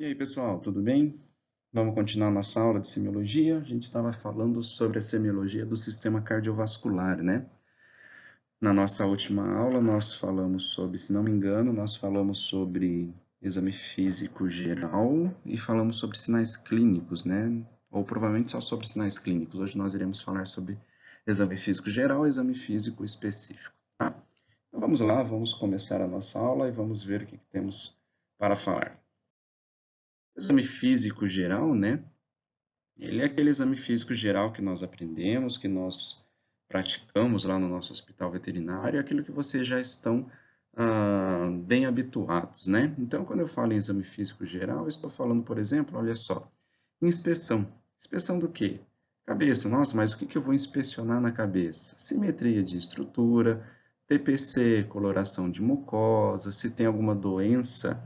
E aí, pessoal, tudo bem? Vamos continuar nossa aula de semiologia. A gente estava falando sobre a semiologia do sistema cardiovascular, né? Na nossa última aula, nós falamos sobre, se não me engano, nós falamos sobre exame físico geral e falamos sobre sinais clínicos, né? Ou provavelmente só sobre sinais clínicos. Hoje nós iremos falar sobre exame físico geral e exame físico específico, tá? Então vamos lá, vamos começar a nossa aula e vamos ver o que temos para falar. Exame físico geral, né? Ele é aquele exame físico geral que nós aprendemos, que nós praticamos lá no nosso hospital veterinário, é aquilo que vocês já estão bem habituados, né? Então, quando eu falo em exame físico geral, eu estou falando, por exemplo, olha só, inspeção. Inspeção do quê? Cabeça. Nossa, mas o que eu vou inspecionar na cabeça? Simetria de estrutura, TPC, coloração de mucosa, se tem alguma doença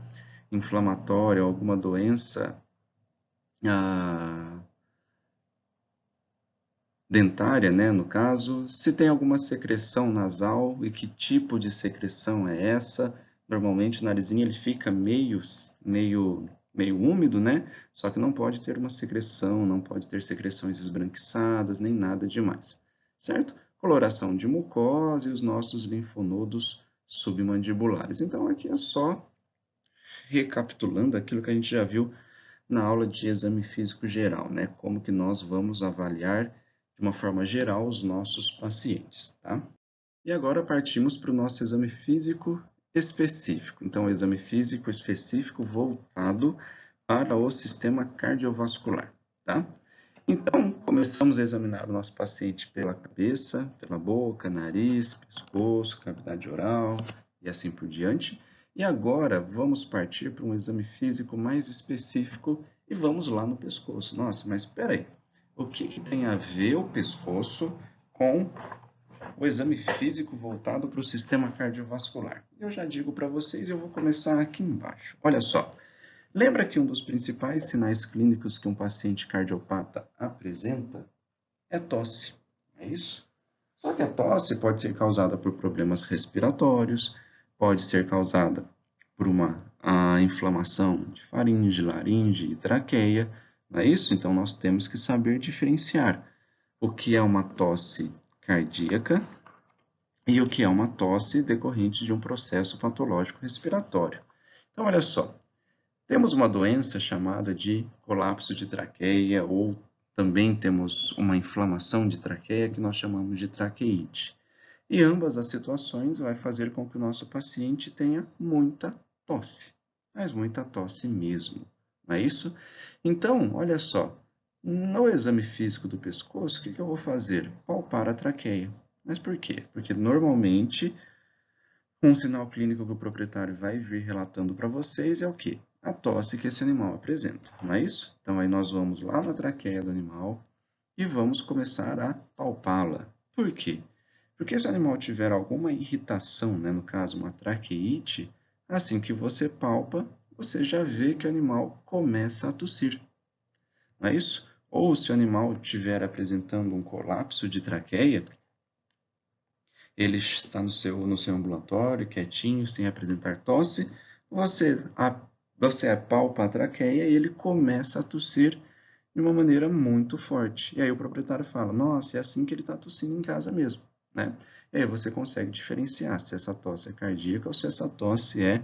inflamatória, alguma doença ah, dentária, né, no caso, se tem alguma secreção nasal e que tipo de secreção é essa. Normalmente o narizinho ele fica meio úmido, né? Só que não pode ter uma secreção, não pode ter secreções esbranquiçadas, nem nada demais, certo? Coloração de mucosa e os nossos linfonodos submandibulares. Então aqui é só recapitulando aquilo que a gente já viu na aula de exame físico geral, né? Como que nós vamos avaliar de uma forma geral os nossos pacientes, tá? E agora partimos para o nosso exame físico específico. Então, o exame físico específico voltado para o sistema cardiovascular, tá? Então, começamos a examinar o nosso paciente pela cabeça, pela boca, nariz, pescoço, cavidade oral e assim por diante. E agora vamos partir para um exame físico mais específico e vamos lá no pescoço. Nossa, mas espera aí, o que tem a ver o pescoço com o exame físico voltado para o sistema cardiovascular? Eu já digo para vocês, eu vou começar aqui embaixo. Olha só, lembra que um dos principais sinais clínicos que um paciente cardiopata apresenta é tosse, é isso? Só que a tosse pode ser causada por problemas respiratórios, pode ser causada por uma inflamação de faringe, laringe e traqueia, não é isso? Então nós temos que saber diferenciar o que é uma tosse cardíaca e o que é uma tosse decorrente de um processo patológico respiratório. Então olha só, temos uma doença chamada de colapso de traqueia ou também temos uma inflamação de traqueia que nós chamamos de traqueite. E ambas as situações vai fazer com que o nosso paciente tenha muita tosse, mas muita tosse mesmo, não é isso? Então, olha só, no exame físico do pescoço, o que eu vou fazer? Palpar a traqueia. Mas por quê? Porque normalmente um sinal clínico que o proprietário vai vir relatando para vocês é o quê? A tosse que esse animal apresenta, não é isso? Então, aí nós vamos lá na traqueia do animal e vamos começar a palpá-la. Por quê? Porque se o animal tiver alguma irritação, né, no caso uma traqueite, assim que você palpa, você já vê que o animal começa a tossir, não é isso? Ou se o animal estiver apresentando um colapso de traqueia, ele está no seu ambulatório, quietinho, sem apresentar tosse, você apalpa a traqueia e ele começa a tossir de uma maneira muito forte. E aí o proprietário fala, nossa, é assim que ele está tossindo em casa mesmo, né? E aí você consegue diferenciar se essa tosse é cardíaca ou se essa tosse é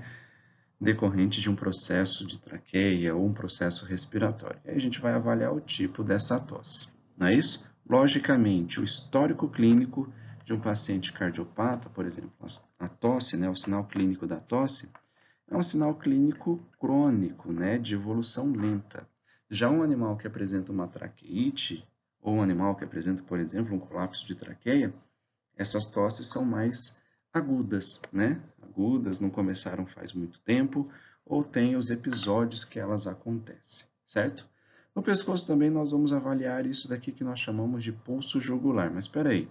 decorrente de um processo de traqueia ou um processo respiratório. E aí a gente vai avaliar o tipo dessa tosse, não é isso? Logicamente, o histórico clínico de um paciente cardiopata, por exemplo, a tosse, né, o sinal clínico da tosse, é um sinal clínico crônico, né, de evolução lenta. Já um animal que apresenta uma traqueite, ou um animal que apresenta, por exemplo, um colapso de traqueia, essas tosses são mais agudas, né? Agudas, não começaram faz muito tempo, ou tem os episódios que elas acontecem, certo? No pescoço também nós vamos avaliar isso daqui que nós chamamos de pulso jugular. Mas espera aí,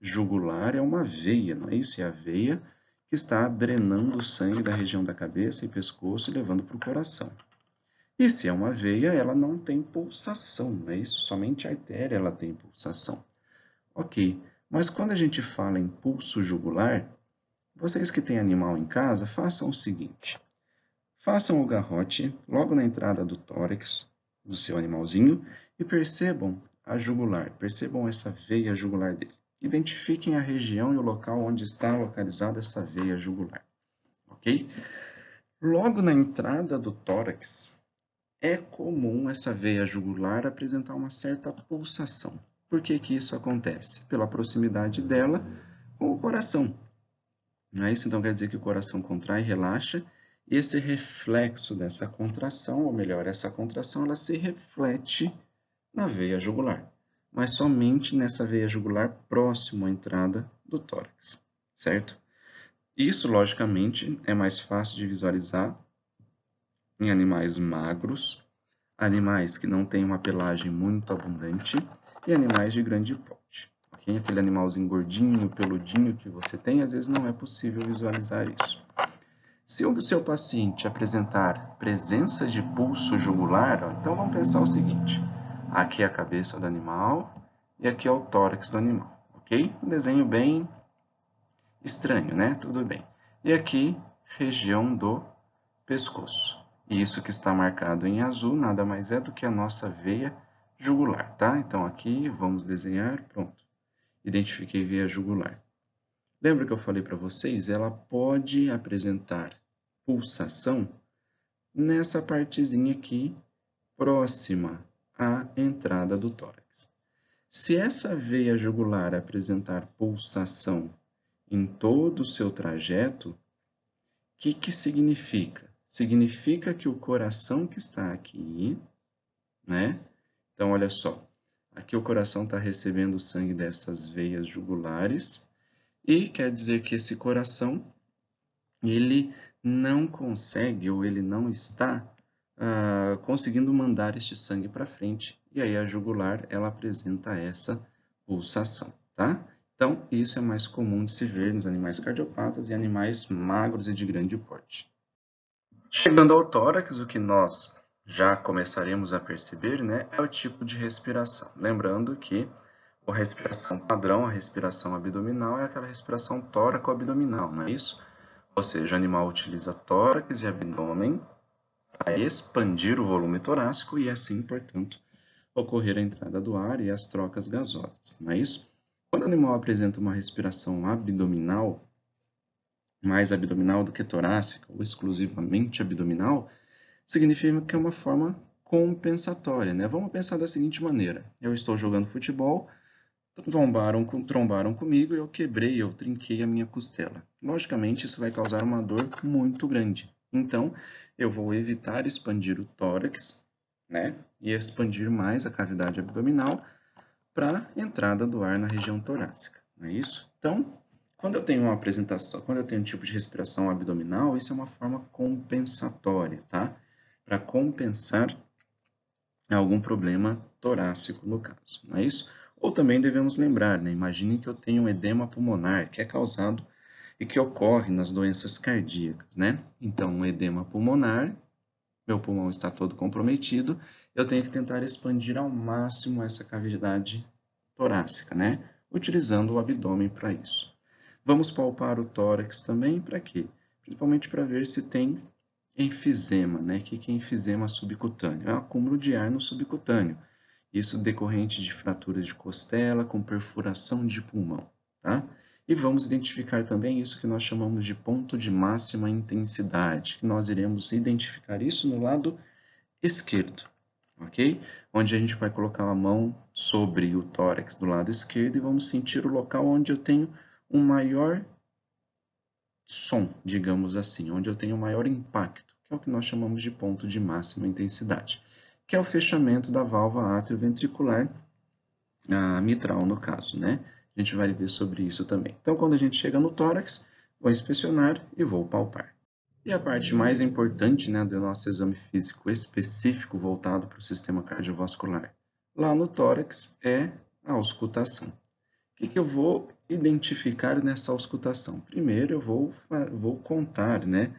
jugular é uma veia, não é isso? É a veia que está drenando o sangue da região da cabeça e pescoço e levando para o coração. E se é uma veia, ela não tem pulsação, não é isso? Somente a artéria ela tem pulsação. Ok, mas quando a gente fala em pulso jugular, vocês que têm animal em casa, façam o seguinte. Façam o garrote logo na entrada do tórax do seu animalzinho e percebam a jugular, percebam essa veia jugular dele. Identifiquem a região e o local onde está localizada essa veia jugular, ok? Logo na entrada do tórax, é comum essa veia jugular apresentar uma certa pulsação. Por que que isso acontece? Pela proximidade dela com o coração. Não é isso? Então quer dizer que o coração contrai, relaxa, e esse reflexo dessa contração, ou melhor, essa contração, ela se reflete na veia jugular, mas somente nessa veia jugular próximo à entrada do tórax, certo? Isso, logicamente, é mais fácil de visualizar em animais magros, animais que não têm uma pelagem muito abundante e animais de grande porte. Okay? Aquele animalzinho gordinho, peludinho que você tem, às vezes não é possível visualizar isso. Se o seu paciente apresentar presença de pulso jugular, então vamos pensar o seguinte: aqui é a cabeça do animal e aqui é o tórax do animal, ok? Um desenho bem estranho, né? Tudo bem. E aqui, região do pescoço. E isso que está marcado em azul nada mais é do que a nossa veia jugular, tá? Então aqui vamos desenhar, pronto. Identifiquei veia jugular. Lembra que eu falei para vocês? Ela pode apresentar pulsação nessa partezinha aqui, próxima à entrada do tórax. Se essa veia jugular apresentar pulsação em todo o seu trajeto, o que significa? Significa que o coração que está aqui, né? Então, olha só, aqui o coração está recebendo o sangue dessas veias jugulares e quer dizer que esse coração, ele não consegue ou ele não está conseguindo mandar este sangue para frente e aí a jugular, ela apresenta essa pulsação, tá? Então, isso é mais comum de se ver nos animais cardiopatas e animais magros e de grande porte. Chegando ao tórax, o que nós já começaremos a perceber, né, é o tipo de respiração. Lembrando que a respiração padrão, a respiração abdominal, é aquela respiração tóraco-abdominal, não é isso? Ou seja, o animal utiliza tórax e abdômen para expandir o volume torácico e assim, portanto, ocorrer a entrada do ar e as trocas gasosas, não é isso? Quando o animal apresenta uma respiração abdominal, mais abdominal do que torácica ou exclusivamente abdominal, significa que é uma forma compensatória, né? Vamos pensar da seguinte maneira: eu estou jogando futebol, trombaram comigo e eu quebrei, eu trinquei a minha costela. Logicamente, isso vai causar uma dor muito grande. Então, eu vou evitar expandir o tórax, né? E expandir mais a cavidade abdominal para a entrada do ar na região torácica, não é isso? Então, quando eu tenho uma apresentação, quando eu tenho um tipo de respiração abdominal, isso é uma forma compensatória, tá? Para compensar algum problema torácico, no caso, não é isso? Ou também devemos lembrar, né? Imagine que eu tenho um edema pulmonar, que é causado e que ocorre nas doenças cardíacas, né? Então, um edema pulmonar, meu pulmão está todo comprometido, eu tenho que tentar expandir ao máximo essa cavidade torácica, né? Utilizando o abdômen para isso. Vamos palpar o tórax também, para quê? Principalmente para ver se tem enfisema, né? O que é enfisema subcutâneo? É o acúmulo de ar no subcutâneo. Isso decorrente de fraturas de costela com perfuração de pulmão, tá? E vamos identificar também isso que nós chamamos de ponto de máxima intensidade, que nós iremos identificar isso no lado esquerdo, ok? Onde a gente vai colocar a mão sobre o tórax do lado esquerdo e vamos sentir o local onde eu tenho um maior som, digamos assim, onde eu tenho maior impacto, que é o que nós chamamos de ponto de máxima intensidade, que é o fechamento da válvula atrioventricular mitral, no caso, né? A gente vai ver sobre isso também. Então, quando a gente chega no tórax, vou inspecionar e vou palpar. E a parte mais importante, né, do nosso exame físico específico voltado para o sistema cardiovascular, lá no tórax, é a auscultação. O que eu vou identificar nessa auscultação? Primeiro, eu vou contar, né,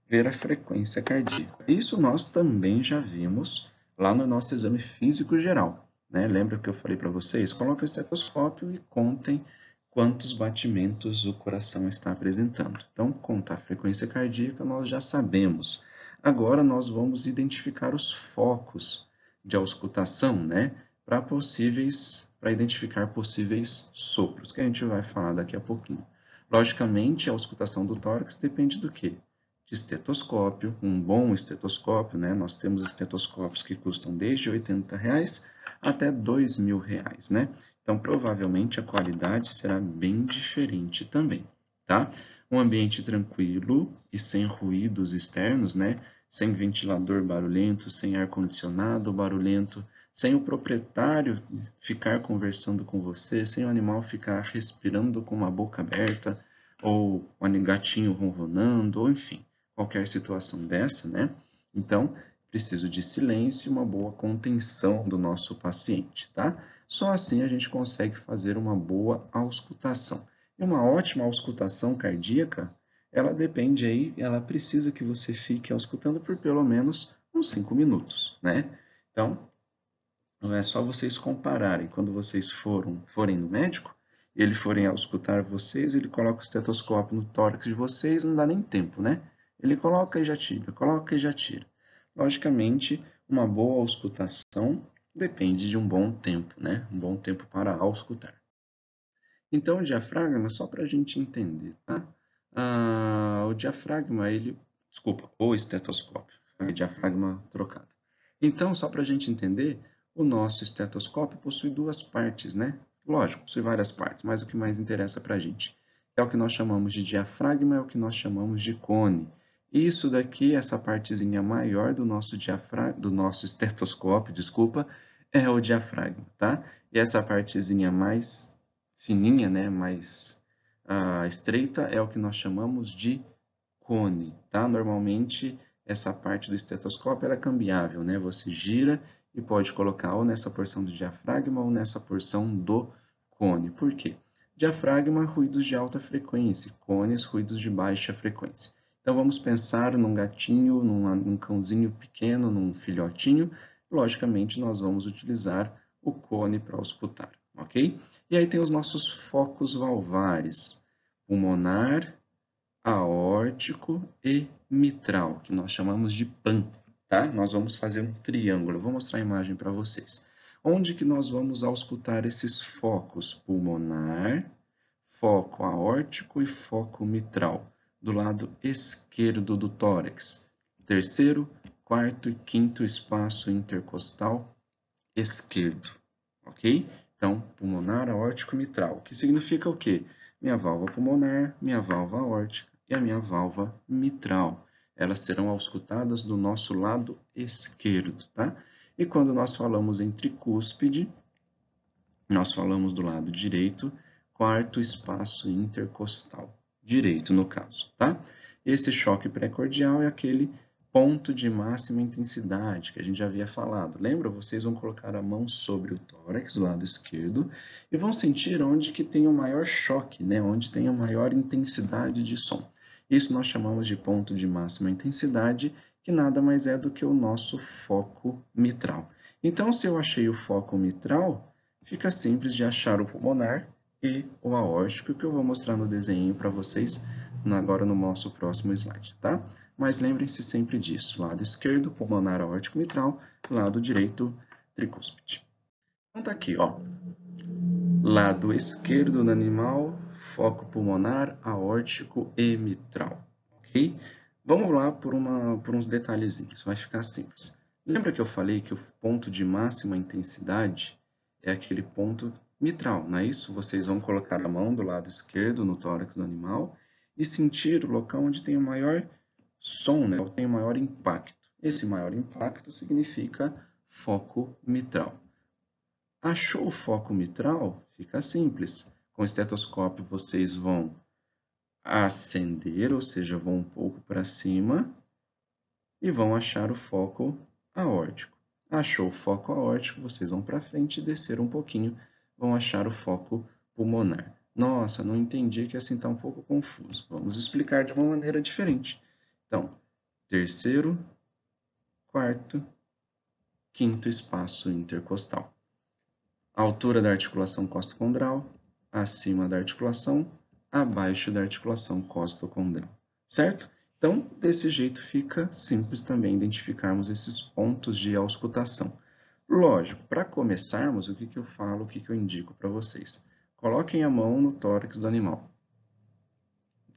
ver a frequência cardíaca. Isso nós também já vimos lá no nosso exame físico geral, né? Lembra que eu falei para vocês? Coloquem o estetoscópio e contem quantos batimentos o coração está apresentando. Então, contar a frequência cardíaca nós já sabemos. Agora nós vamos identificar os focos de auscultação, né? Para identificar possíveis sopros, que a gente vai falar daqui a pouquinho. Logicamente, a auscultação do tórax depende do quê? De estetoscópio, um bom estetoscópio, né? Nós temos estetoscópios que custam desde R$ 80 até R$ 2.000, né? Então, provavelmente a qualidade será bem diferente também, tá? Um ambiente tranquilo e sem ruídos externos, né? Sem ventilador barulhento, sem ar-condicionado barulhento, sem o proprietário ficar conversando com você, sem o animal ficar respirando com uma boca aberta, ou o gatinho ronronando, ou enfim, qualquer situação dessa, né? Então, preciso de silêncio e uma boa contenção do nosso paciente, tá? Só assim a gente consegue fazer uma boa auscultação. E uma ótima auscultação cardíaca, ela depende aí, ela precisa que você fique auscultando por pelo menos uns 5 minutos, né? Então, não é só vocês compararem. Quando vocês forem no médico, ele forem auscultar vocês, ele coloca o estetoscópio no tórax de vocês, não dá nem tempo, né? Ele coloca e já tira, coloca e já tira. Logicamente, uma boa auscultação depende de um bom tempo, né? Um bom tempo para auscultar. Então, o diafragma, só para a gente entender, tá? O diafragma, desculpa, o estetoscópio, o diafragma trocado. Então, só para a gente entender, o nosso estetoscópio possui duas partes, né? Lógico, possui várias partes, mas o que mais interessa para a gente é o que nós chamamos de diafragma, é o que nós chamamos de cone. Isso daqui, essa partezinha maior do nosso do nosso estetoscópio, desculpa, é o diafragma, tá? E essa partezinha mais fininha, né, mais estreita, é o que nós chamamos de cone, tá? Normalmente, essa parte do estetoscópio é cambiável, né? Você gira e pode colocar ou nessa porção do diafragma ou nessa porção do cone. Por quê? Diafragma, ruídos de alta frequência, cones, ruídos de baixa frequência. Então, vamos pensar num gatinho, num cãozinho pequeno, num filhotinho. Logicamente, nós vamos utilizar o cone para auscultar, ok? E aí tem os nossos focos valvares, pulmonar, aórtico e mitral, que nós chamamos de PAN, tá? Nós vamos fazer um triângulo, eu vou mostrar a imagem para vocês. Onde que nós vamos auscultar esses focos? Pulmonar, foco aórtico e foco mitral, do lado esquerdo do tórax. Terceiro, quarto e quinto espaço intercostal esquerdo, ok? Então, pulmonar, aórtico e mitral, que significa o quê? Minha válvula pulmonar, minha válvula aórtica e a minha válvula mitral. Elas serão auscultadas do nosso lado esquerdo, tá? E quando nós falamos em tricúspide, nós falamos do lado direito, quarto espaço intercostal, direito no caso, tá? Esse choque pré-cordial é aquele ponto de máxima intensidade que a gente já havia falado. Lembra? Vocês vão colocar a mão sobre o tórax, do lado esquerdo, e vão sentir onde que tem o maior choque, né? Onde tem a maior intensidade de som. Isso nós chamamos de ponto de máxima intensidade, que nada mais é do que o nosso foco mitral. Então, se eu achei o foco mitral, fica simples de achar o pulmonar e o aórtico, que eu vou mostrar no desenho para vocês agora no nosso próximo slide, tá? Mas lembrem-se sempre disso, lado esquerdo, pulmonar, aórtico, mitral, lado direito, tricúspide. Então tá aqui, ó, lado esquerdo do animal, foco pulmonar, aórtico e mitral, ok? Vamos lá por uns detalhezinhos, vai ficar simples. Lembra que eu falei que o ponto de máxima intensidade é aquele ponto mitral, não é isso? Vocês vão colocar a mão do lado esquerdo no tórax do animal e sentir o local onde tem o maior som, né? Ou tem o maior impacto. Esse maior impacto significa foco mitral. Achou o foco mitral? Fica simples. Com o estetoscópio vocês vão ascender, ou seja, vão um pouco para cima e vão achar o foco aórtico. Achou o foco aórtico, vocês vão para frente e descer um pouquinho, vão achar o foco pulmonar. Nossa, não entendi, que assim está um pouco confuso. Vamos explicar de uma maneira diferente. Então, terceiro, quarto, quinto espaço intercostal. A altura da articulação costocondral, acima da articulação, abaixo da articulação costocondral, certo? Então, desse jeito fica simples também identificarmos esses pontos de auscultação. Lógico, para começarmos, o que eu falo, o que eu indico para vocês? Coloquem a mão no tórax do animal.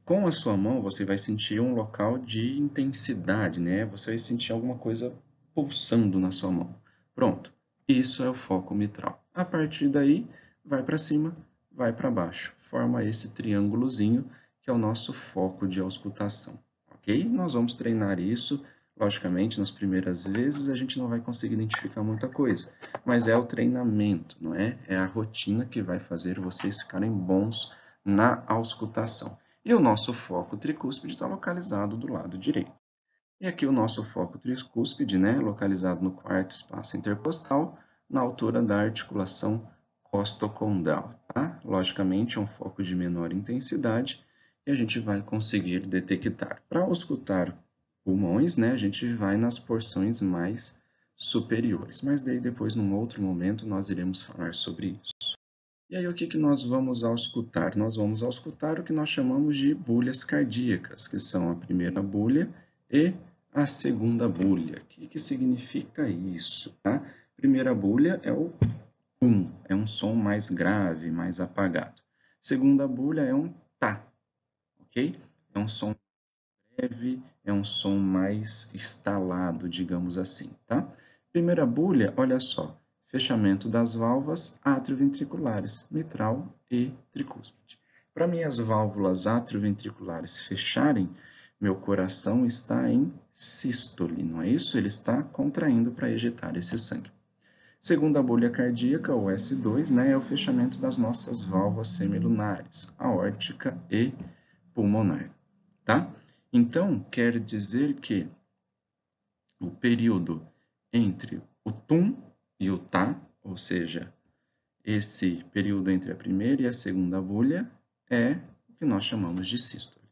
Com a sua mão, você vai sentir um local de intensidade, né? Você vai sentir alguma coisa pulsando na sua mão. Pronto, isso é o foco mitral. A partir daí, vai para cima, vai para baixo. Forma esse triângulozinho que é o nosso foco de auscultação, ok? Nós vamos treinar isso. Logicamente, nas primeiras vezes a gente não vai conseguir identificar muita coisa, mas é o treinamento, não é? É a rotina que vai fazer vocês ficarem bons na auscultação. E o nosso foco tricúspide está localizado do lado direito. E aqui o nosso foco tricúspide, né, localizado no quarto espaço intercostal, na altura da articulação costocondral. Tá? Logicamente, é um foco de menor intensidade e a gente vai conseguir detectar. Para auscultar pulmões, né, a gente vai nas porções mais superiores, mas daí depois, num outro momento, nós iremos falar sobre isso. E aí, o que nós vamos auscultar? Nós vamos auscultar o que nós chamamos de bulhas cardíacas, que são a primeira bulha e a segunda bulha. O que significa isso? Tá? Primeira bulha é o é um som mais grave, mais apagado. Segunda bulha é um tá, ok? É um som leve, é um som mais estalado, digamos assim, tá? Primeira bulha, olha só, fechamento das válvulas atrioventriculares, mitral e tricúspide. Para minhas válvulas atrioventriculares fecharem, meu coração está em sístole, não é isso? Ele está contraindo para ejetar esse sangue. Segunda bolha cardíaca, ou S2, né, é o fechamento das nossas válvulas semilunares, aórtica e pulmonar, tá? Então, quer dizer que o período entre o tum e o tá, ou seja, esse período entre a primeira e a segunda bolha, é o que nós chamamos de sístole.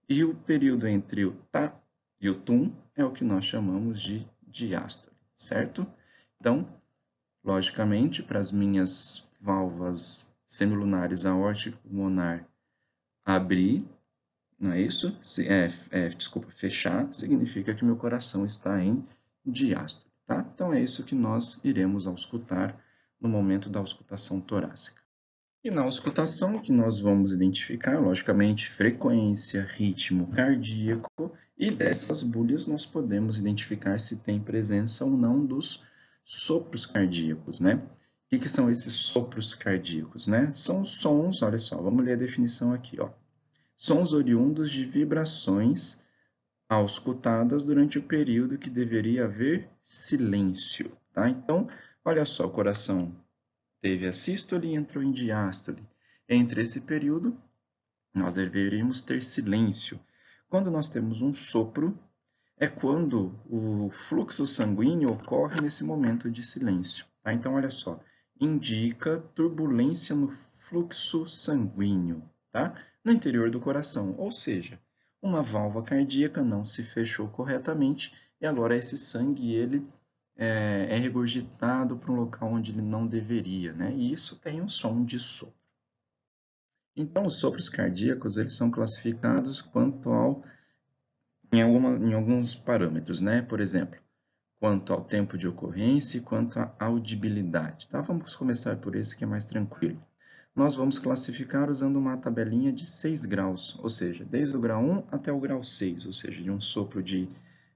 E o período entre o tá e o tum é o que nós chamamos de diástole, certo? Então, logicamente, para as minhas válvulas semilunares aórtica e pulmonar abrir, não é isso? Desculpa, fechar significa que meu coração está em diástole, tá? Então é isso que nós iremos auscultar no momento da auscultação torácica. E na auscultação, o que nós vamos identificar, logicamente, frequência, ritmo cardíaco, e dessas bulhas nós podemos identificar se tem presença ou não dos sopros cardíacos, né? O que são esses sopros cardíacos, né? São sons, olha só, vamos ler a definição aqui, ó. Sons oriundos de vibrações auscultadas durante o período que deveria haver silêncio, tá? Então, olha só, o coração teve a sístole e entrou em diástole. Entre esse período, nós deveríamos ter silêncio. Quando nós temos um sopro, é quando o fluxo sanguíneo ocorre nesse momento de silêncio. Tá? Então, olha só, indica turbulência no fluxo sanguíneo, tá? No interior do coração, ou seja, uma válvula cardíaca não se fechou corretamente e agora esse sangue ele é regurgitado para um local onde ele não deveria, né? E isso tem um som de sopro. Então, os sopros cardíacos eles são classificados em alguns parâmetros, né? Por exemplo, quanto ao tempo de ocorrência e quanto à audibilidade. Tá? Vamos começar por esse que é mais tranquilo. Nós vamos classificar usando uma tabelinha de 6 graus, ou seja, desde o grau 1 até o grau 6, ou seja, de um sopro de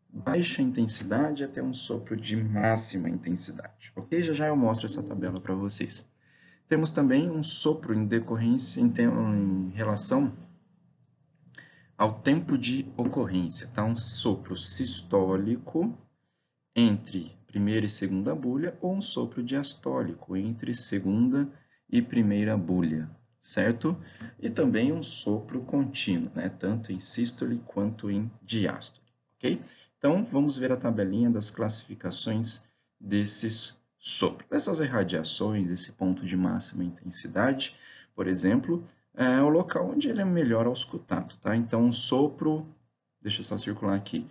baixa intensidade até um sopro de máxima intensidade. Ok? Já eu mostro essa tabela para vocês. Temos também um sopro em decorrência em relação ao tempo de ocorrência. Tá? Um sopro sistólico entre primeira e segunda bulha ou um sopro diastólico entre segunda e primeira bulha, certo? E também um sopro contínuo, né? Tanto em sístole quanto em diástole, ok? Então, vamos ver a tabelinha das classificações desses sopros. Essas irradiações, esse ponto de máxima intensidade, por exemplo, é o local onde ele é melhor auscultado, tá? Então, um sopro, deixa eu só circular aqui,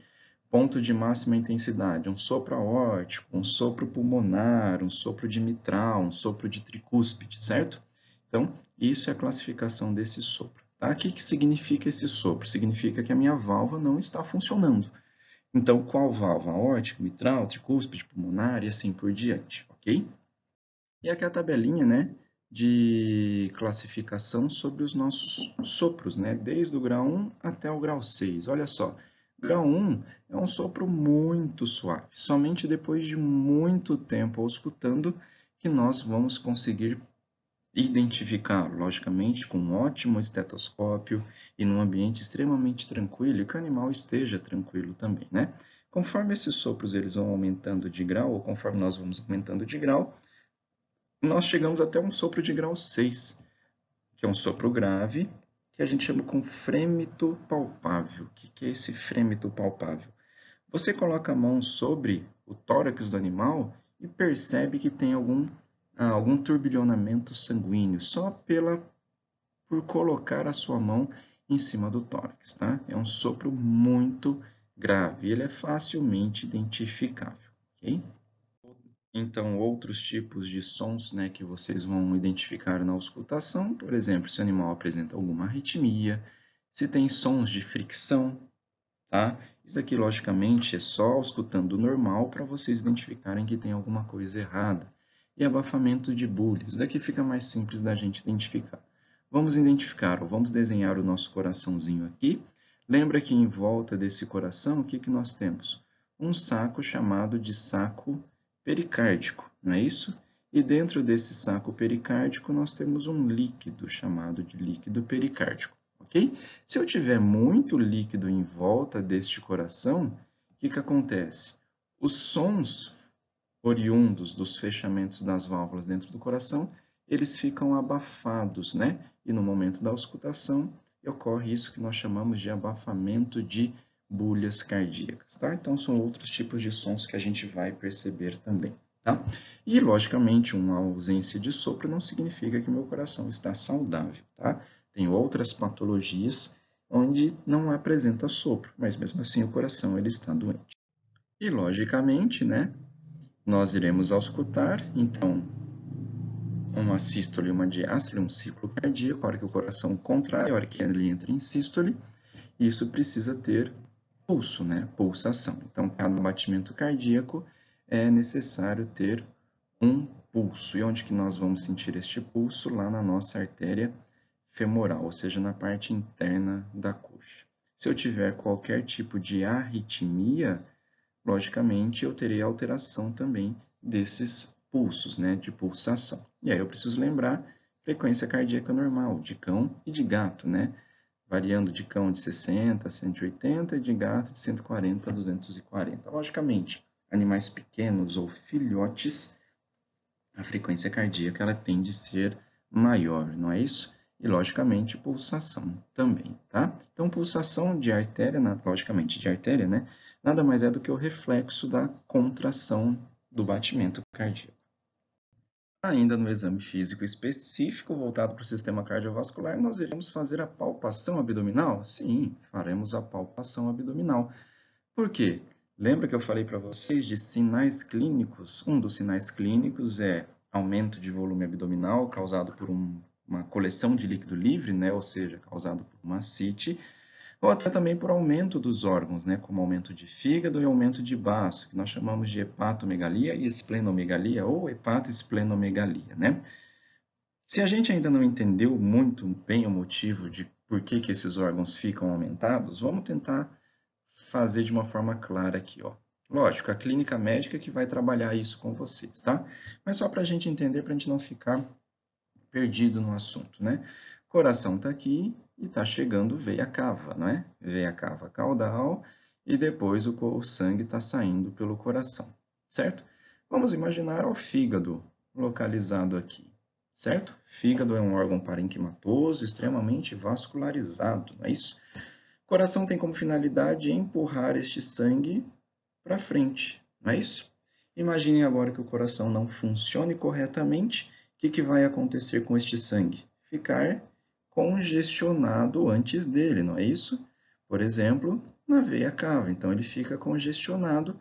ponto de máxima intensidade, um sopro aórtico, um sopro pulmonar, um sopro de mitral, um sopro de tricúspide, certo? Então, isso é a classificação desse sopro. Tá? O que significa esse sopro? Significa que a minha válvula não está funcionando. Então, qual válvula? Aórtica, mitral, tricúspide, pulmonar e assim por diante, ok? E aqui a tabelinha, né, de classificação sobre os nossos sopros, né, desde o grau 1 até o grau 6. Olha só, grau 1 é um sopro muito suave. Somente depois de muito tempo escutando que nós vamos conseguir identificar, logicamente, com um ótimo estetoscópio e num ambiente extremamente tranquilo e que o animal esteja tranquilo também, né? Conforme esses sopros eles vão aumentando de grau, ou conforme nós vamos aumentando de grau, nós chegamos até um sopro de grau 6, que é um sopro grave, que a gente chama com frêmito palpável. O que é esse frêmito palpável? Você coloca a mão sobre o tórax do animal e percebe que tem algum turbilhonamento sanguíneo, só por colocar a sua mão em cima do tórax, tá? É um sopro muito grave, ele é facilmente identificável, ok? Então, outros tipos de sons, né, que vocês vão identificar na auscultação, por exemplo, se o animal apresenta alguma arritmia, se tem sons de fricção, tá? Isso aqui, logicamente, é só auscultando o normal para vocês identificarem que tem alguma coisa errada. E abafamento de bulhas. Daqui fica mais simples da gente identificar. Vamos identificar, ou vamos desenhar o nosso coraçãozinho aqui. Lembra que em volta desse coração, o que que nós temos? Um saco chamado de saco pericárdico, não é isso? E dentro desse saco pericárdico, nós temos um líquido chamado de líquido pericárdico. Ok? Se eu tiver muito líquido em volta deste coração, o que que acontece? Os sons oriundos dos fechamentos das válvulas dentro do coração, eles ficam abafados, né? E no momento da auscultação, ocorre isso que nós chamamos de abafamento de bulhas cardíacas, tá? Então, são outros tipos de sons que a gente vai perceber também, tá? E, logicamente, uma ausência de sopro não significa que o meu coração está saudável, tá? Tem outras patologias onde não apresenta sopro, mas mesmo assim o coração ele está doente. E, logicamente, né, nós iremos auscultar, então, uma sístole e uma diástole, um ciclo cardíaco, a hora que o coração contrai, a hora que ele entra em sístole, isso precisa ter pulso, né, pulsação. Então, cada batimento cardíaco é necessário ter um pulso. E onde que nós vamos sentir este pulso? Lá na nossa artéria femoral, ou seja, na parte interna da coxa. Se eu tiver qualquer tipo de arritmia, logicamente eu terei alteração também desses pulsos, né, de pulsação. E aí eu preciso lembrar frequência cardíaca normal de cão e de gato, né? Variando de cão de 60 a 180 e de gato de 140 a 240. Logicamente, animais pequenos ou filhotes, a frequência cardíaca ela tende a ser maior, não é isso? E, logicamente, pulsação também, tá? Então, pulsação de artéria, logicamente, de artéria, né? Nada mais é do que o reflexo da contração do batimento cardíaco. Ainda no exame físico específico voltado para o sistema cardiovascular, nós iremos fazer a palpação abdominal? Sim, faremos a palpação abdominal. Por quê? Lembra que eu falei para vocês de sinais clínicos? Um dos sinais clínicos é aumento de volume abdominal causado por uma coleção de líquido livre, né? Ou seja, causado por uma ascite, ou até também por aumento dos órgãos, né? Como aumento de fígado e aumento de baço, que nós chamamos de hepatomegalia e esplenomegalia, ou hepatoesplenomegalia, né? Se a gente ainda não entendeu muito bem o motivo de por que esses órgãos ficam aumentados, vamos tentar fazer de uma forma clara aqui, ó. Lógico, a clínica médica que vai trabalhar isso com vocês, tá? Mas só para a gente entender, para a gente não ficar perdido no assunto, né? Coração está aqui e está chegando veia cava, não é? Veia cava caudal e depois o sangue está saindo pelo coração, certo? Vamos imaginar o fígado localizado aqui, certo? Fígado é um órgão parenquimatoso extremamente vascularizado, não é isso? O coração tem como finalidade empurrar este sangue para frente, não é isso? Imaginem agora que o coração não funcione corretamente, o que vai acontecer com este sangue? Ficar congestionado antes dele, não é isso? Por exemplo, na veia cava, então ele fica congestionado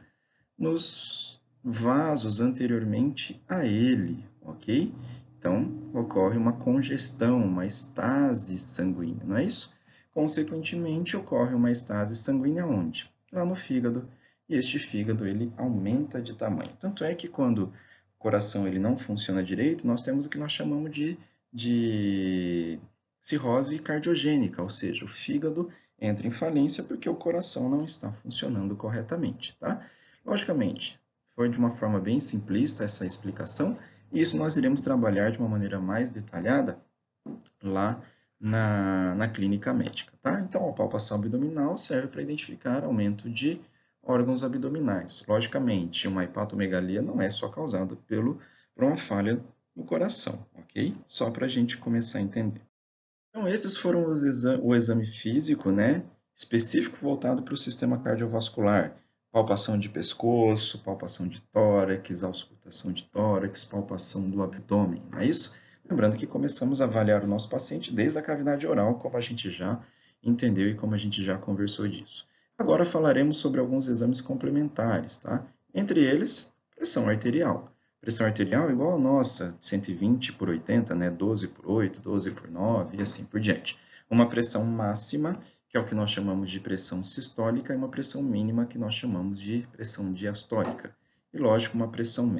nos vasos anteriormente a ele, ok? Então, ocorre uma congestão, uma estase sanguínea, não é isso? Consequentemente, ocorre uma estase sanguínea onde? Lá no fígado. E este fígado, ele aumenta de tamanho. Tanto é que quando o coração ele não funciona direito, nós temos o que nós chamamos de cirrose cardiogênica, ou seja, o fígado entra em falência porque o coração não está funcionando corretamente, tá? Logicamente, foi de uma forma bem simplista essa explicação, e isso nós iremos trabalhar de uma maneira mais detalhada lá na clínica médica, tá? Então, a palpação abdominal serve para identificar aumento de órgãos abdominais. Logicamente, uma hepatomegalia não é só causada por uma falha no coração, ok? Só para a gente começar a entender. Então, esses foram o exame físico, né, específico voltado para o sistema cardiovascular. Palpação de pescoço, palpação de tórax, auscultação de tórax, palpação do abdômen, não é isso? Lembrando que começamos a avaliar o nosso paciente desde a cavidade oral, como a gente já entendeu e como a gente já conversou disso. Agora falaremos sobre alguns exames complementares, tá? Entre eles, pressão arterial. Pressão arterial igual a nossa, 120 por 80, né? 12 por 8, 12 por 9 e assim por diante. Uma pressão máxima, que é o que nós chamamos de pressão sistólica, e uma pressão mínima, que nós chamamos de pressão diastólica. E, lógico, uma pressão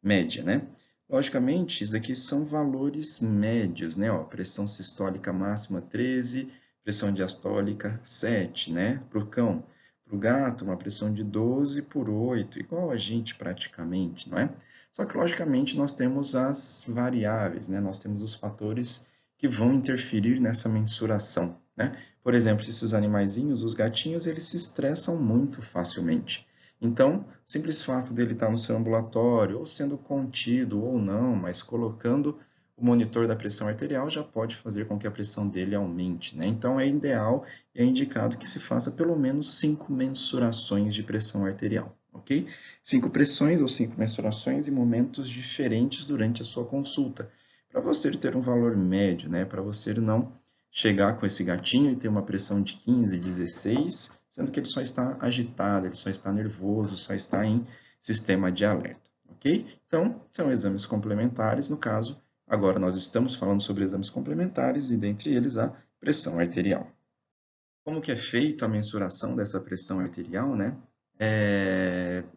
média, né? Logicamente, isso aqui são valores médios, né? Ó, pressão sistólica máxima 13, pressão diastólica 7, né? Para o cão. Para o gato, uma pressão de 12 por 8, igual a gente praticamente, não é? Só que, logicamente, nós temos as variáveis, né? Nós temos os fatores que vão interferir nessa mensuração, né? Por exemplo, esses animaizinhos, os gatinhos, eles se estressam muito facilmente. Então, o simples fato dele estar no seu ambulatório, ou sendo contido ou não, mas colocando o monitor da pressão arterial já pode fazer com que a pressão dele aumente, né? Então, é ideal e é indicado que se faça pelo menos 5 mensurações de pressão arterial, ok? 5 pressões ou 5 mensurações em momentos diferentes durante a sua consulta, para você ter um valor médio, né? Para você não chegar com esse gatinho e ter uma pressão de 15, 16, sendo que ele só está agitado, ele só está nervoso, só está em sistema de alerta, ok? Então, são exames complementares, no caso, agora nós estamos falando sobre exames complementares e dentre eles a pressão arterial. Como que é feito a mensuração dessa pressão arterial, né?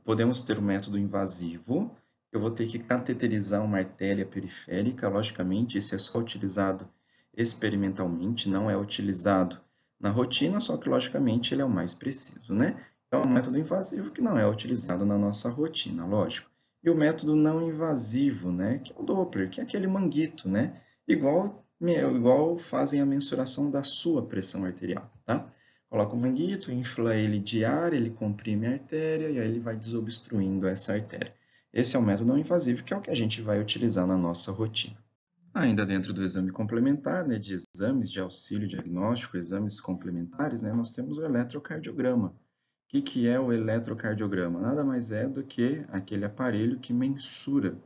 Podemos ter um método invasivo, eu vou ter que cateterizar uma artéria periférica, logicamente, esse é só utilizado experimentalmente, não é utilizado na rotina, só que, logicamente, ele é o mais preciso, né? Então, é um método invasivo que não é utilizado na nossa rotina, lógico. E o método não invasivo, né? Que é o Doppler, que é aquele manguito, né? Igual fazem a mensuração da sua pressão arterial, tá? Coloca um manguito, infla ele de ar, ele comprime a artéria e aí ele vai desobstruindo essa artéria. Esse é o método não invasivo, que é o que a gente vai utilizar na nossa rotina. Ainda dentro do exame complementar, né, de exames de auxílio diagnóstico, exames complementares, né, nós temos o eletrocardiograma. O que é o eletrocardiograma? Nada mais é do que aquele aparelho que mensura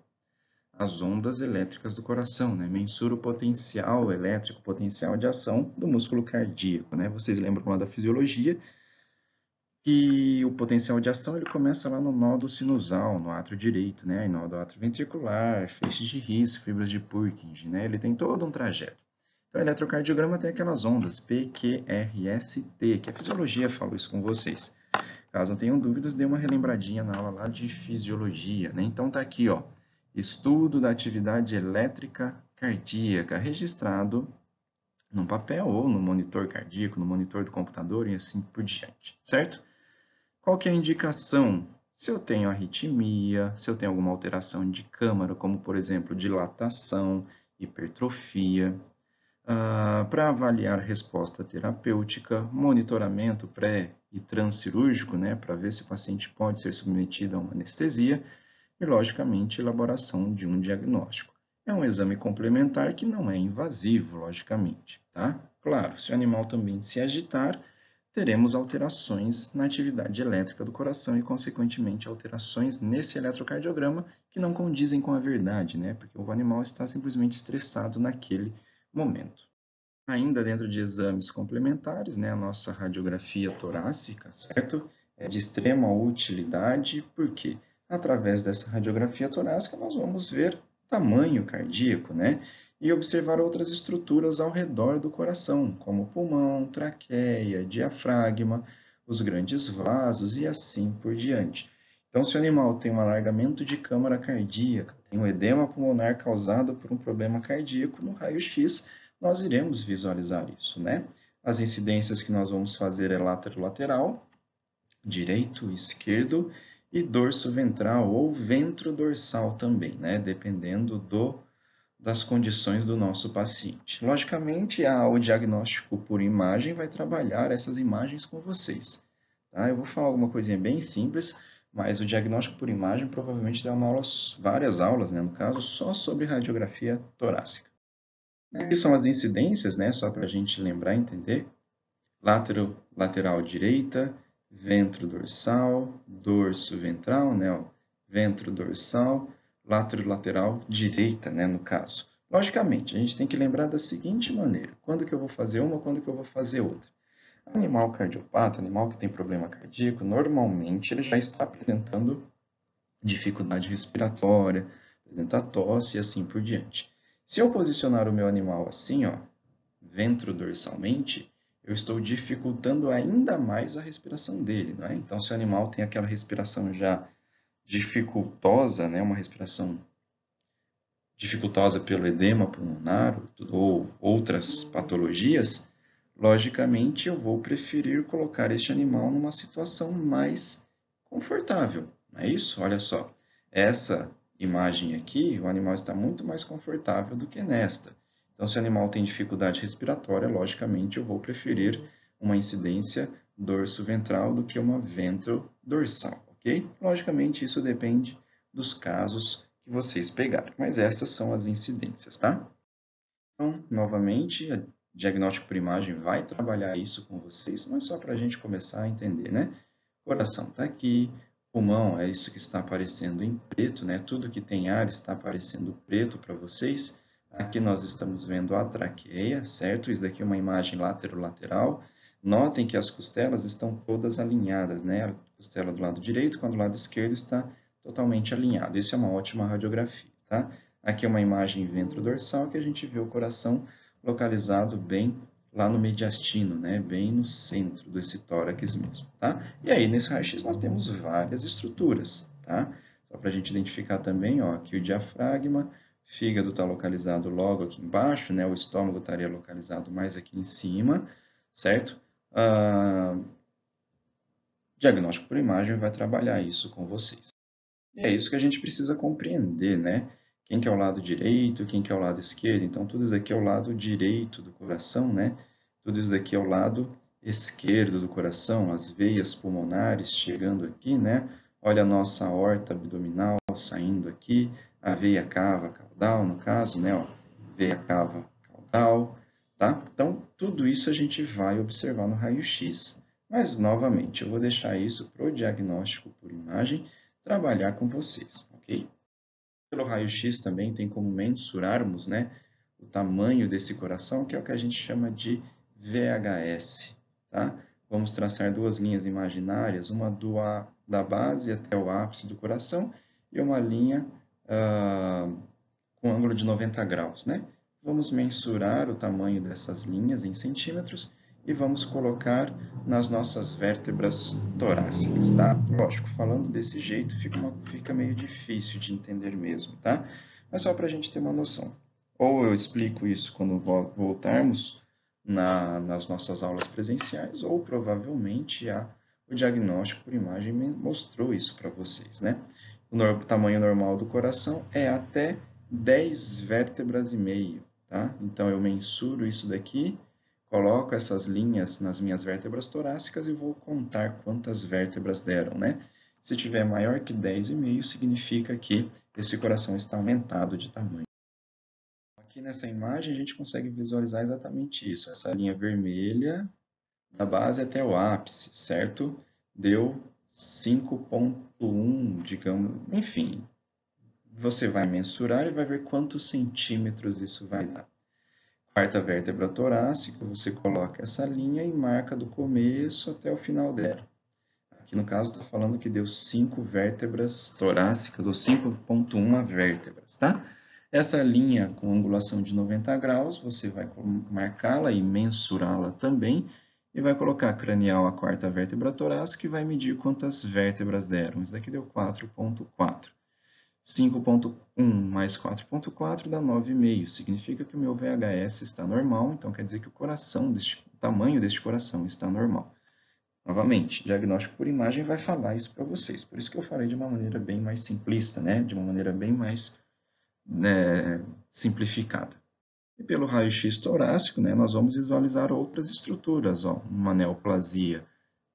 as ondas elétricas do coração, né? Mensura o potencial elétrico, o potencial de ação do músculo cardíaco, né? Vocês lembram lá da fisiologia que o potencial de ação ele começa lá no nódo sinusal, no átrio direito, né? Aí nódo átrio ventricular, feixes de His, fibras de Purkinje, né? Ele tem todo um trajeto. Então, o eletrocardiograma tem aquelas ondas P, Q, R, S, T, que a fisiologia falou isso com vocês. Caso não tenham dúvidas, dê uma relembradinha na aula lá de fisiologia, né? Então, tá aqui, ó. Estudo da atividade elétrica cardíaca, registrado num papel ou no monitor cardíaco, no monitor do computador e assim por diante, certo? Qual que é a indicação? Se eu tenho arritmia, se eu tenho alguma alteração de câmara, como por exemplo dilatação, hipertrofia, para avaliar resposta terapêutica, monitoramento pré e transcirúrgico, né, para ver se o paciente pode ser submetido a uma anestesia, e, logicamente, elaboração de um diagnóstico. É um exame complementar que não é invasivo, logicamente, tá? Claro, se o animal também se agitar, teremos alterações na atividade elétrica do coração e, consequentemente, alterações nesse eletrocardiograma que não condizem com a verdade, né? Porque o animal está simplesmente estressado naquele momento. Ainda dentro de exames complementares, né, a nossa radiografia torácica, certo? É de extrema utilidade, porque através dessa radiografia torácica nós vamos ver tamanho cardíaco, né? E observar outras estruturas ao redor do coração, como pulmão, traqueia, diafragma, os grandes vasos e assim por diante. Então, se o animal tem um alargamento de câmara cardíaca, tem um edema pulmonar causado por um problema cardíaco, no raio-x nós iremos visualizar isso, né? As incidências que nós vamos fazer é látero-lateral, direito, esquerdo e dorso ventral ou ventro dorsal também, né? Dependendo das condições do nosso paciente. Logicamente, o diagnóstico por imagem vai trabalhar essas imagens com vocês. Tá? Eu vou falar alguma coisinha bem simples, mas o diagnóstico por imagem provavelmente dá várias aulas, né, no caso, só sobre radiografia torácica. Aqui são as incidências, né, só para a gente lembrar e entender. Lateral direita, ventro dorsal, dorso ventral, né, ventro dorsal, lateral direita, né, no caso. Logicamente, a gente tem que lembrar da seguinte maneira: quando que eu vou fazer uma, quando que eu vou fazer outra. Animal cardiopata, animal que tem problema cardíaco, normalmente ele já está apresentando dificuldade respiratória, apresenta tosse e assim por diante. Se eu posicionar o meu animal assim, ó, ventrodorsalmente, eu estou dificultando ainda mais a respiração dele, não é? Então, se o animal tem aquela respiração já dificultosa, né, uma respiração dificultosa pelo edema pulmonar ou outras patologias, logicamente eu vou preferir colocar este animal numa situação mais confortável. Não é isso? Olha só, essa imagem aqui, o animal está muito mais confortável do que nesta. Então, se o animal tem dificuldade respiratória, logicamente eu vou preferir uma incidência dorso-ventral do que uma ventro-dorsal, ok? Logicamente, isso depende dos casos que vocês pegarem, mas essas são as incidências, tá? Então, novamente, o diagnóstico por imagem vai trabalhar isso com vocês, mas só para a gente começar a entender, né? Coração está aqui, pulmão é isso que está aparecendo em preto, né? Tudo que tem ar está aparecendo preto para vocês. Aqui nós estamos vendo a traqueia, certo? Isso daqui é uma imagem lateral. Notem que as costelas estão todas alinhadas, né? A costela do lado direito com a do lado esquerdo está totalmente alinhado. Isso é uma ótima radiografia, tá? Aqui é uma imagem ventrodorsal que a gente vê o coração localizado bem lá no mediastino, né? Bem no centro desse tórax mesmo, tá? E aí, nesse raio-x, nós temos várias estruturas, tá? Só para a gente identificar também, ó, aqui o diafragma, fígado está localizado logo aqui embaixo, né? O estômago estaria localizado mais aqui em cima, certo? Diagnóstico por imagem vai trabalhar isso com vocês. E é isso que a gente precisa compreender, né? Quem que é o lado direito, quem que é o lado esquerdo. Então, tudo isso aqui é o lado direito do coração, né? Tudo isso daqui é o lado esquerdo do coração, as veias pulmonares chegando aqui, né? Olha a nossa aorta abdominal saindo aqui, a veia cava caudal, no caso, né? Ó, veia cava caudal, tá? Então, tudo isso a gente vai observar no raio-x. Mas, novamente, eu vou deixar isso para o diagnóstico por imagem trabalhar com vocês, ok? Pelo raio-x também tem como mensurarmos, né, o tamanho desse coração, que é o que a gente chama de VHS, tá? Vamos traçar duas linhas imaginárias, uma da base até o ápice do coração e uma linha com ângulo de 90 graus, né? Vamos mensurar o tamanho dessas linhas em centímetros e vamos colocar nas nossas vértebras torácicas, tá? Lógico, falando desse jeito fica meio difícil de entender mesmo, tá? Mas só para a gente ter uma noção. Ou eu explico isso quando voltarmos nas nossas aulas presenciais, ou provavelmente o diagnóstico por imagem mostrou isso para vocês, né? O tamanho normal do coração é até 10 vértebras e meio, tá? Então, eu mensuro isso daqui, coloco essas linhas nas minhas vértebras torácicas e vou contar quantas vértebras deram, né? Se tiver maior que 10,5, significa que esse coração está aumentado de tamanho. Aqui nessa imagem a gente consegue visualizar exatamente isso. Essa linha vermelha da base até o ápice, certo? Deu 5,1, digamos, enfim. Você vai mensurar e vai ver quantos centímetros isso vai dar. Quarta vértebra torácica, você coloca essa linha e marca do começo até o final dela. Aqui no caso está falando que deu 5 vértebras torácicas, ou 5,1 vértebras, tá? Essa linha com angulação de 90 graus, você vai marcá-la e mensurá-la também, e vai colocar cranial a quarta vértebra torácica e vai medir quantas vértebras deram. Isso daqui deu 4,4. 5,1 mais 4,4 dá 9,5. Significa que o meu VHS está normal, então quer dizer que o tamanho deste coração está normal. Novamente, diagnóstico por imagem vai falar isso para vocês. Por isso que eu falei de uma maneira bem mais simplista, né? De uma maneira bem mais simplificada. E pelo raio-x torácico, né, nós vamos visualizar outras estruturas, ó, uma neoplasia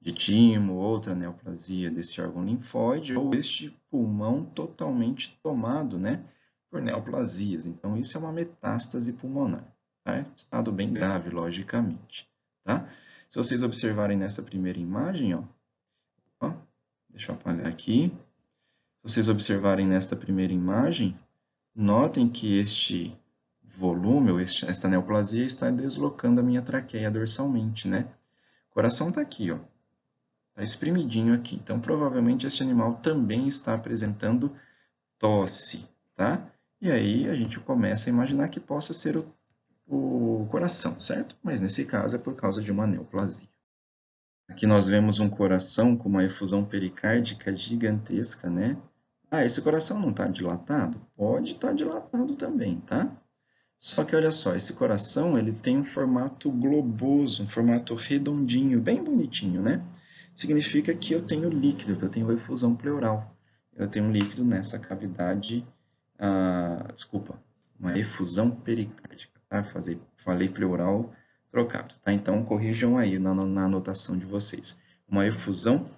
de timo, outra neoplasia desse órgão linfóide, ou este pulmão totalmente tomado, né, por neoplasias. Então, isso é uma metástase pulmonar, tá? Estado bem grave, logicamente, tá? Se vocês observarem nessa primeira imagem, ó, deixa eu apagar aqui. Se vocês observarem nesta primeira imagem, notem que este volume, ou esta neoplasia, está deslocando a minha traqueia dorsalmente, né? O coração está aqui, ó. Está espremidinho aqui. Então, provavelmente, este animal também está apresentando tosse, tá? E aí, a gente começa a imaginar que possa ser o coração, certo? Mas, nesse caso, é por causa de uma neoplasia. Aqui nós vemos um coração com uma efusão pericárdica gigantesca, né? Ah, esse coração não está dilatado? Pode estar dilatado também, tá? Só que olha só, esse coração ele tem um formato globoso, um formato redondinho, bem bonitinho, né? Significa que eu tenho líquido, que eu tenho efusão pleural. Eu tenho um líquido nessa cavidade, uma efusão pericárdica, tá? Falei pleural trocado, tá? Então corrijam aí na anotação de vocês. Uma efusão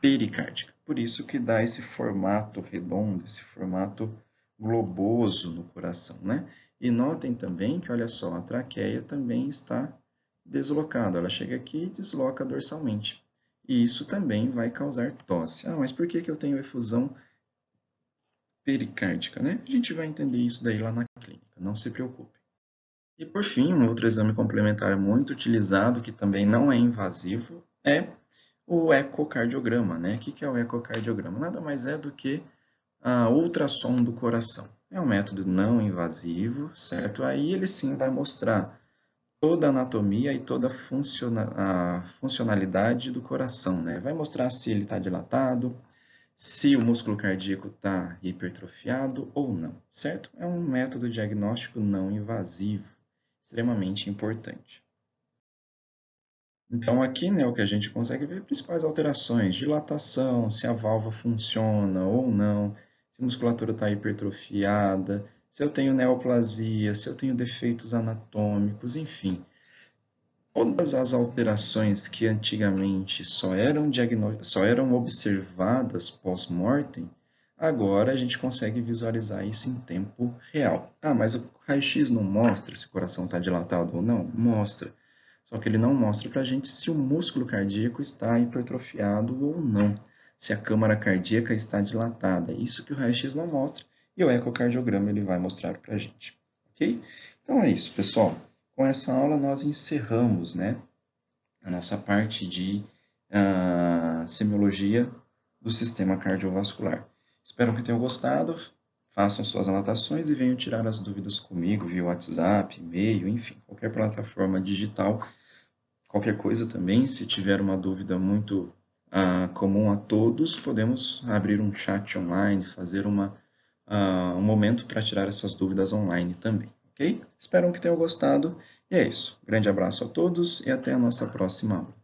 pericárdica. Por isso que dá esse formato redondo, esse formato globoso no coração, né? E notem também que, olha só, a traqueia também está deslocada. Ela chega aqui e desloca dorsalmente. E isso também vai causar tosse. Ah, mas por que eu tenho efusão pericárdica, né? A gente vai entender isso daí lá na clínica, não se preocupe. E por fim, um outro exame complementar muito utilizado, que também não é invasivo, é o ecocardiograma, né? O que é o ecocardiograma? Nada mais é do que a ultrassom do coração. É um método não invasivo, certo? Aí ele sim vai mostrar toda a anatomia e toda a funcionalidade do coração, né? Vai mostrar se ele está dilatado, se o músculo cardíaco está hipertrofiado ou não, certo? É um método diagnóstico não invasivo, extremamente importante. Então, aqui, né, o que a gente consegue ver principais alterações, dilatação, se a válvula funciona ou não, se a musculatura está hipertrofiada, se eu tenho neoplasia, se eu tenho defeitos anatômicos, enfim. Todas as alterações que antigamente só eram observadas pós-mortem, agora a gente consegue visualizar isso em tempo real. Ah, mas o raio-x não mostra se o coração está dilatado ou não? Mostra. Só que ele não mostra para a gente se o músculo cardíaco está hipertrofiado ou não, se a câmara cardíaca está dilatada. Isso que o raio-x não mostra e o ecocardiograma ele vai mostrar para a gente. Ok? Então é isso, pessoal. Com essa aula nós encerramos, né, a nossa parte de semiologia do sistema cardiovascular. Espero que tenham gostado. Façam suas anotações e venham tirar as dúvidas comigo via WhatsApp, e-mail, enfim, qualquer plataforma digital. Qualquer coisa também, se tiver uma dúvida muito comum a todos, podemos abrir um chat online, fazer um momento para tirar essas dúvidas online também, ok? Espero que tenham gostado e é isso. Grande abraço a todos e até a nossa próxima aula.